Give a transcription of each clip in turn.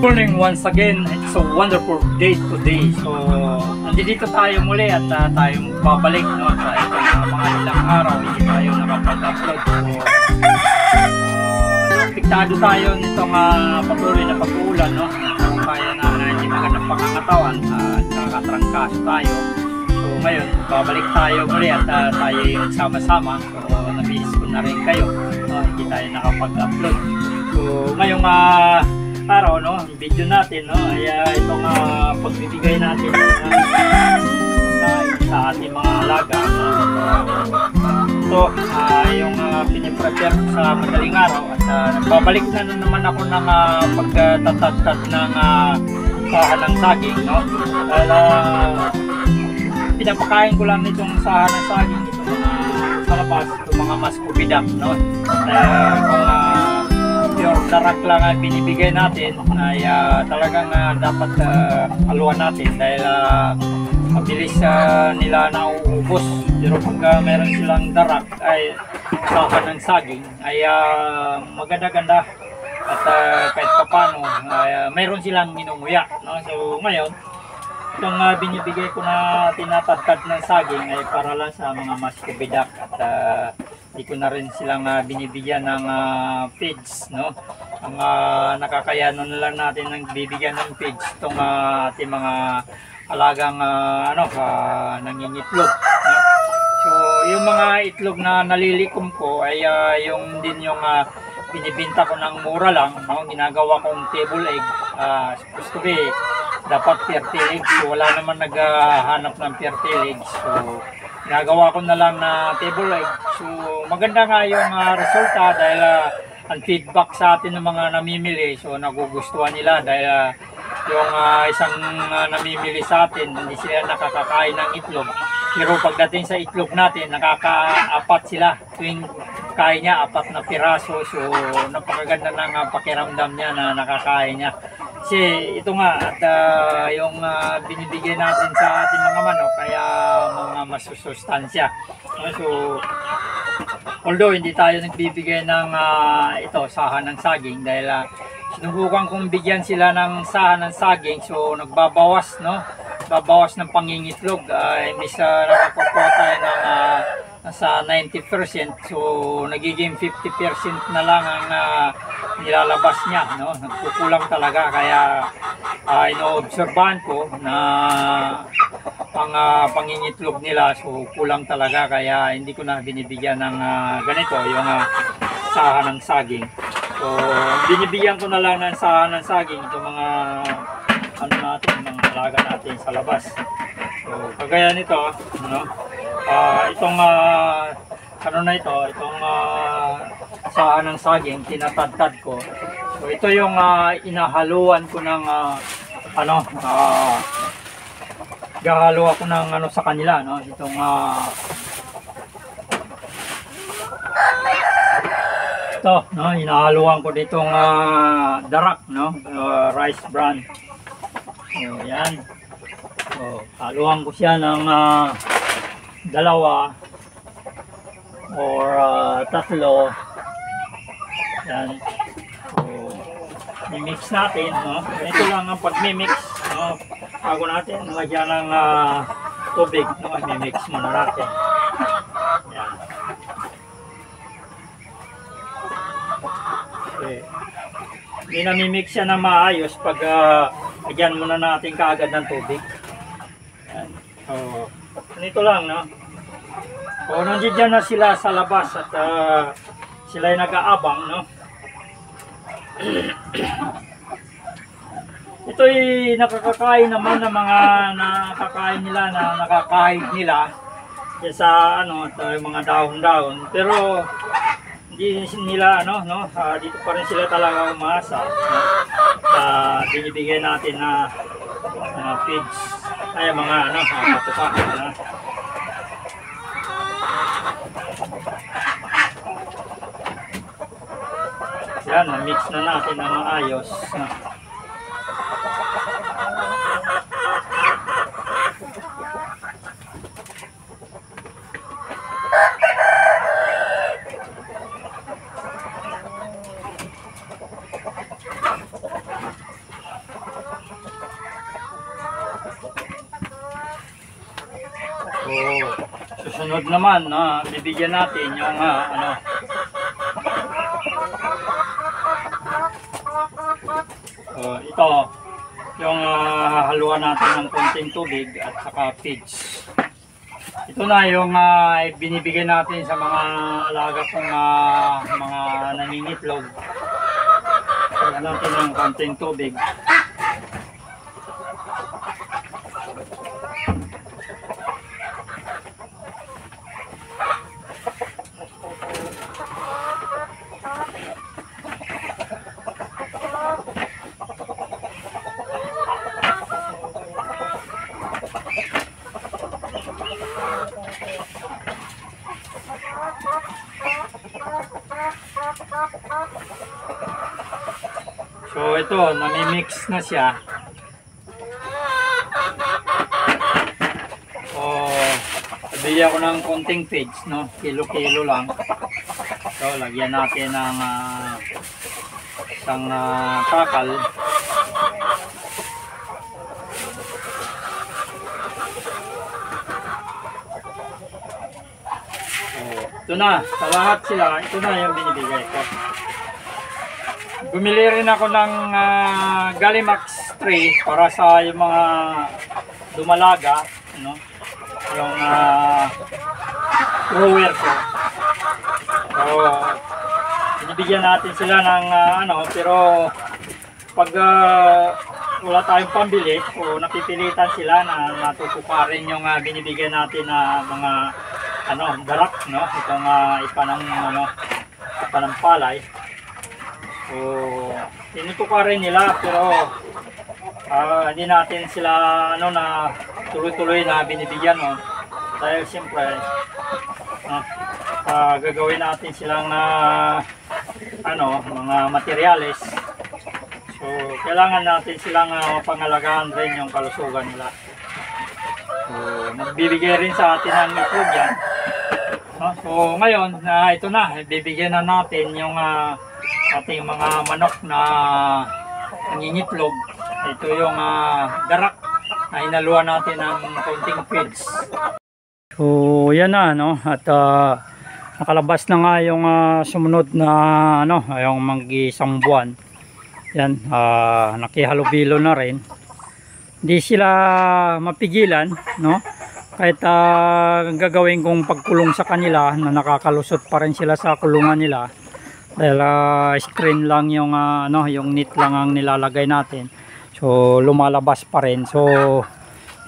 Morning once again. It's a wonderful day today. So, nandito tayo muli at tayong babalik no, sa itong mga ilang araw hindi tayo nakapag-upload. So, apektado tayo nitong patuloy na pag-uulan no. Kaya na hindi magandang pangangatawan at nakatrangkaso tayo. So, ngayon, babalik tayo muli at tayo yung sama-sama. So, nabihis ko na rin kayo. Hindi tayo nakapag-upload. So, ngayong araw no, video natin no, ay itong pagbibigay natin sa ating mga alaga no. So, yung piniprepare ko sa madaling araw at nagbabalik na naman ako ng pagtatatad ng sahan ng saging no. Dahil pinapakain ko lang itong sahan ng saging itong sa labas, itong mga maskubidak no. Kung pure darak lang ang binibigay natin ay talagang dapat haluan natin dahil mabilis nila nauubos. Pero pag meron silang darak ay sahan ng saging ay maganda-ganda at kahit papano meron silang minunguya no? So ngayon itong binibigay ko na tinatadkad ng saging ay para lang sa mga maskubidak at hindi ko na rin silang binibigyan ng feeds no. Ang nakakayanan na lang natin ng bibigyan ng feeds itong ating mga alagang nangingitlog no? So yung mga itlog na nalilikom ko ay yung din yung binibinta ko ng mura lang no? Ginagawa kong table egg, supposed to be dapat fertile eggs, so wala naman naghahanap ng fertile eggs, so ginagawa ko na lang na table egg. So maganda nga yung resulta dahil ang feedback sa atin ng mga namimili, so nagugustuhan nila dahil yung isang namimili sa atin hindi sila nakakakain ng itlog, pero pagdating sa itlog natin nakakaapat sila tuwing kain niya, 4 na piraso. So napakaganda ng pakiramdam niya na nakakain niya. Kasi ito nga at yung binibigay natin sa ating mga manok kaya mga masusustansya. So although hindi tayo nagbibigay ng ito sahan ng saging dahil sinubukan kong bigyan sila ng sahan ng saging, so nagbabawas no, babawas ng pangingitlog. Imbis nakakuha tayo ng nasa 90%, so nagiging 50% na lang ang nilalabas niya no, nagkukulang talaga. Kaya ino-obserbahan ko na ang pangingitlog nila, so kulang talaga, kaya hindi ko na binibigyan ng ganito yung sahan ng saging. So binibigyan ko na lang ng sahan ng saging itong mga natin, mga alaga natin sa labas. So kagaya nito no, itong itong sahan ng saging tinatadtad ko. So ito yung inahaluan ko ng gahalo ako ng sa kanila no, itong ito no, inahaluan ko ditong darak no, rice bran. So yan, so haluan ko siya ng 2 or 3. Yan, so i-mix natin no. Ito lang ang pag-mix no, bago natin lagyan ng tubig no, i-mix muna natin. Yan. Okay. Hindi na-mix siya na maayos pag lagyan muna natin kaagad ng tubig. Yan. So ganito lang no. So nandiyan na sila sa labas at sila ay nag-aabang no. Ito'y nakakakain naman ng mga nakakain nila na nakakahid nila sa mga dahon-dahon, pero hindi nila dito pa rin sila talaga umaasa binibigay natin na feeds ay mga patuka yan, na-mix na natin na maayos no. Sunod naman, bibigyan natin yung ito, yung haluan natin ng konting tubig at saka feeds. Ito na yung binibigay natin sa mga alaga kong mga nangingitlog. Haluan natin ng konting tubig. So ito, nami-mix na siya. So, bili ako ng konting feeds, no? Kilo-kilo lang. So, lagyan natin ng isang kakal. So, ito na, sa lahat sila, ito na yung binibigay ko. Bumili rin ako ng Gallimax tray para sa yung mga dumalaga, no? Yung grower ko. So, binibigyan natin sila ng pero pag wala tayong pambili o napipilitan sila na natutuparin yung binibigyan natin na mga darak, no? Itong ipanang palay. So, tinutukarin nila pero hindi natin sila na tuloy-tuloy na binibigyan, no? Dahil siyempre gagawin natin silang mga materyales. So, kailangan natin silang pangalagaan rin yung kalusugan nila. So, magbibigay rin sa atin ng itlog yan. So, ngayon, ito na, bibigyan na natin yung ating mga manok na nangingitlog. Ito yung darak na inaluan natin ng konting feeds. So yan na, no? At nakalabas na nga yung sumunod na yung mag-isang buwan. Yan, nakihalubilo na rin. Hindi sila mapigilan, no? Kahit gagawin kong pagkulong sa kanila na nakakalusot pa rin sila sa kulungan nila. Dahil screen lang yung yung net lang ang nilalagay natin. So lumalabas pa rin. So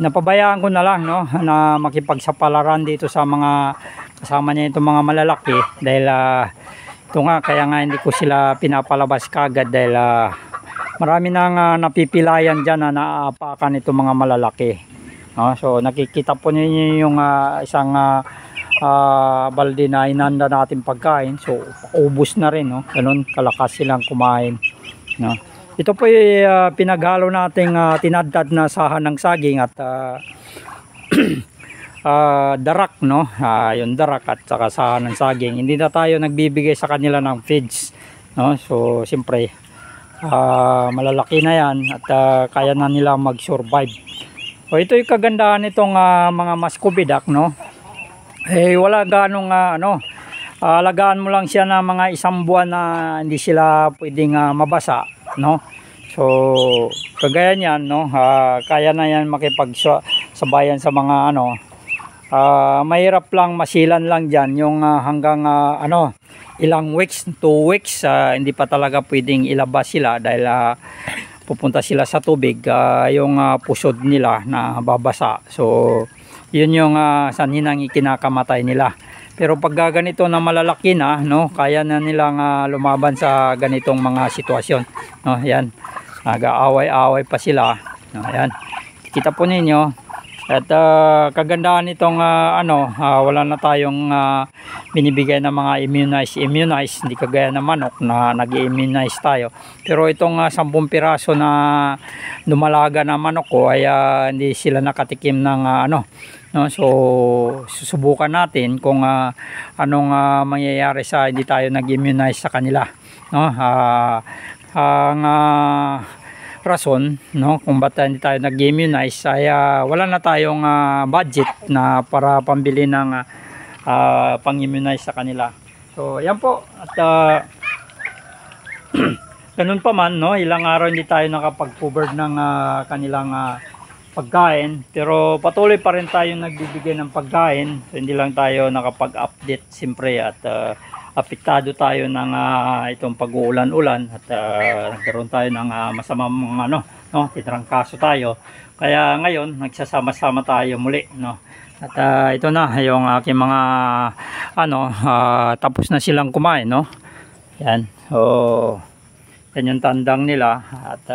napabayaan ko na lang, no, na makipagsapalaran dito sa mga kasama niya, itong mga malalaki. Dahil ito nga, kaya nga hindi ko sila pinapalabas kagad dahil marami nang napipilayan dyan na naapakan itong mga malalaki. So nakikita po niyo yung isang balde na inanda natin pagkain. So ubos na rin, no? Ganun kalakas silang kumain, no? Ito po yung pinaghalo nating tinadtad na sahan ng saging at darak, no? Yung darak at saka sahan ng saging. Hindi na tayo nagbibigay sa kanila ng feeds, no? So siyempre malalaki na yan at kaya na nila mag-survive. So ito yung kagandahan nitong mga Muscovy, no? Wala ganong alagaan mo lang siya na mga isang buwan na hindi sila pwedeng mabasa, no? So kagaya niyan, no? Kaya na yan makipagsabayan sa mga mahirap lang, masilan lang diyan yung hanggang ilang weeks, 2 weeks, hindi pa talaga pwedeng ilabas sila dahil pupunta sila sa tubig, yung pusod nila na babasa. So yun yung sanhinang ikinakamatay nila. Pero pag ganito na malalaki na, no, kaya na nilang lumaban sa ganitong mga sitwasyon, no? Yan, nag-aaway-aaway pa sila, no? Yan, kita po ninyo. At kagandahan nitong wala na tayong binibigay na mga immunize, hindi kagaya ng manok na nag-immunize tayo. Pero itong 10 piraso na lumalaga na manok ko ay hindi sila nakatikim ng no? So susubukan natin kung anong mangyayari sa hindi tayo nag-immunize sa kanila, no? Ang rason, no, kung ba't hindi tayo nag-immunize ay wala na tayong budget na para pambili ng pang-immunize sa kanila. So yan po, at ganun pa man, no, ilang araw hindi tayo nakapag-cover ng kanilang pagkain, pero patuloy pa rin tayo nagbibigay ng pagkain. So hindi lang tayo nakapag-update siyempre, at apektado tayo ng itong pag-uulan-ulan, at nagkaroon tayo ng masamang titrangkaso tayo. Kaya ngayon nagsasama-sama tayo muli, no. At ito na yung aking mga tapos na silang kumain, no. Yan. So yan yung tandang nila, at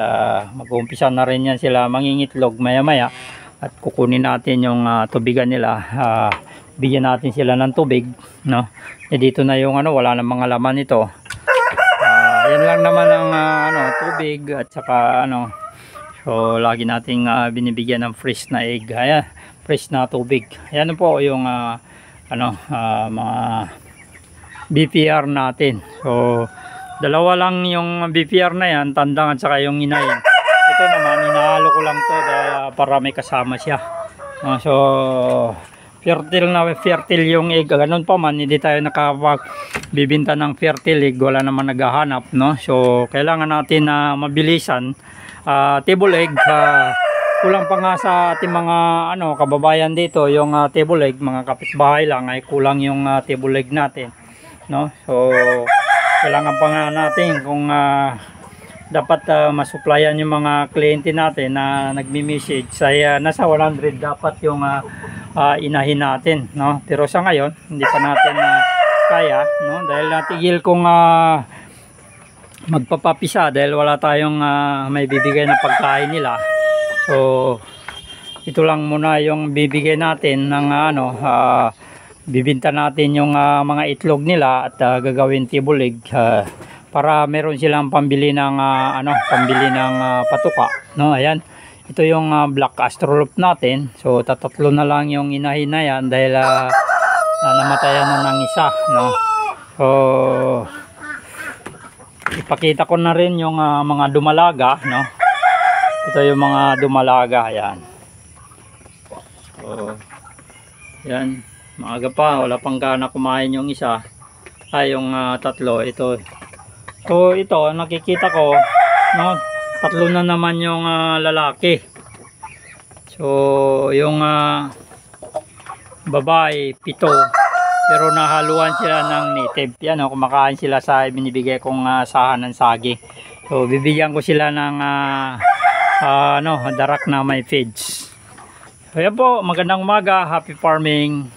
mag-uumpisa na rin yan sila mangingitlog maya-maya, at kukunin natin yung tubigan nila. Bigyan natin sila ng tubig, no. Dito na yung wala nang mga laman ito. Yan lang naman ang tubig, at saka so lagi nating binibigyan ng fresh na egg. Ayan, fresh na tubig. Ayan po yung mga BPR natin. So dalawa lang yung BPR na yan, tandang at saka yung inayin. Ito naman inahalo ko lang to para may kasama siya. So fertile yung egg. Ganun pa man, hindi tayo nakapagbibinta ng fertile egg, wala naman naghahanap, no. So kailangan natin na mabilisan. Table egg, kulang pa nga sa ating mga kababayan dito yung table egg. Mga kapitbahay lang ay kulang yung table egg natin, no. So kailangan pa nga natin kung dapat masuplayan yung mga kliyente natin na nagmi-message ay nasa 100 dapat yung inahin natin, no. Pero sa ngayon hindi pa natin kaya, no, dahil natigil kong magpapapisa dahil wala tayong may bibigay na pagkain nila. So ito lang muna yung bibigay natin ng bibinta natin yung mga itlog nila, at gagawin table egg para meron silang pambili ng patuka, no. Ayan, ito yung black astrolop natin. So tatatlo na lang yung inahin na yan dahil namatayan na ng isa, no. So ipakita ko na rin yung mga dumalaga, no. Ito yung mga dumalaga. Ayan. So yan, maaga pa, wala pang gana kumain yung isa, yung tatlo. So ito nakikita ko, no, tatlo na naman yung lalaki. So yung babae 7, pero nahaluan sila ng native. Yan, kumakain sila sa binibigay kong sahan ng saging. So bibigyan ko sila ng darak na may feeds. So yan po, magandang umaga, happy farming.